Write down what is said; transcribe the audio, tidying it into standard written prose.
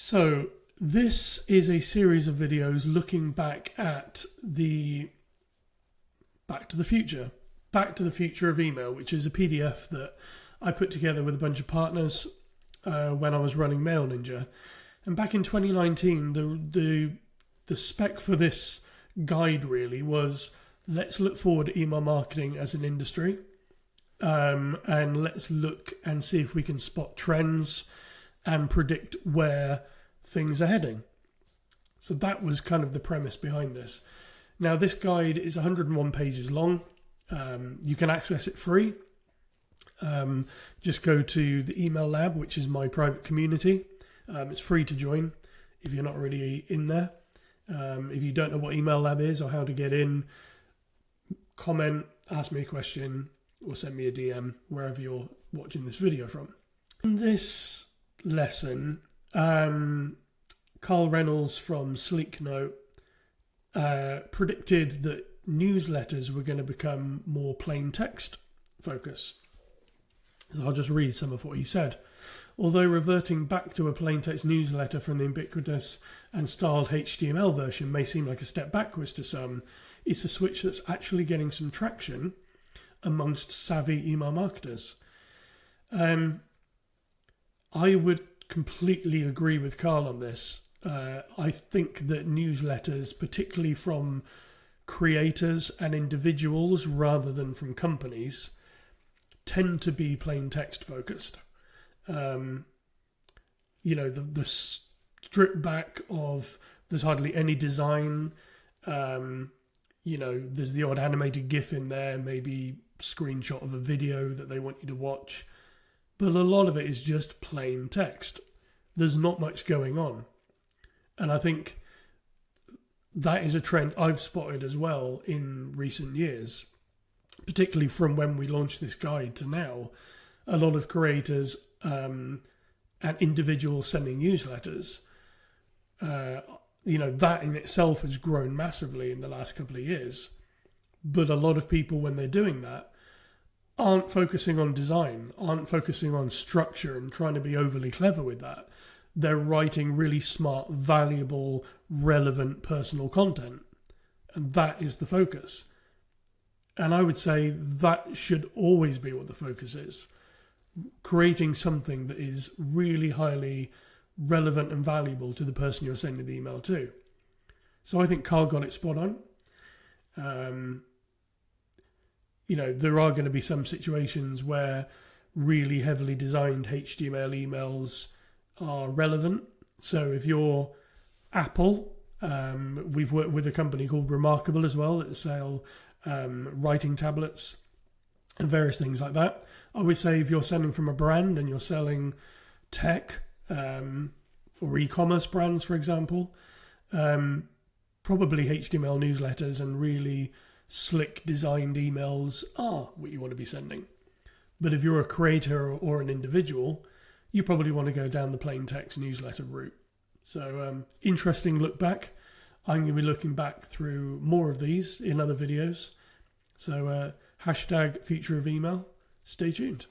So this is a series of videos looking back at the Back to the Future of Email, which is a PDF that I put together with a bunch of partners when I was running MailNinja. And back in 2019, the spec for this guide really was, let's look forward to email marketing as an industry, and let's look and see if we can spot trends and predict where things are heading. So that was kind of the premise behind this. Now, this guide is 101 pages long. You can access it free. Just go to the Email Lab, which is my private community. It's free to join if you're not already in there. If you don't know what Email Lab is or how to get in, comment, ask me a question, or send me a DM wherever you're watching this video from. In this lesson, Carl Reynolds from Sleeknote predicted that newsletters were going to become more plain text focus. So I'll just read some of what he said. Although reverting back to a plain text newsletter from the ubiquitous and styled HTML version may seem like a step backwards to some, it's a switch that's actually getting some traction amongst savvy email marketers. I would completely agree with Carl on this. I think that newsletters, particularly from creators and individuals rather than from companies, tend to be plain text focused. The strip back of there's hardly any design. There's the odd animated GIF in there, maybe screenshot of a video that they want you to watch. But a lot of it is just plain text. There's not much going on. And I think that is a trend I've spotted as well in recent years, particularly from when we launched this guide to now. A lot of creators and individuals sending newsletters, that in itself has grown massively in the last couple of years. But a lot of people, when they're doing that, aren't focusing on design, aren't focusing on structure and trying to be overly clever with that. They're writing really smart, valuable, relevant personal content. And that is the focus. And I would say that should always be what the focus is. Creating something that is really highly relevant and valuable to the person you're sending the email to. So I think Carl got it spot on. There are going to be some situations where really heavily designed HTML emails are relevant. So if you're Apple, we've worked with a company called Remarkable as well that sell writing tablets and various things like that. I would say if you're sending from a brand and you're selling tech or e-commerce brands, for example, probably HTML newsletters and really slick designed emails are what you want to be sending. But if you're a creator or an individual, you probably want to go down the plain text newsletter route. So interesting look back. I'm going to be looking back through more of these in other videos. So #Future of Email. Stay tuned.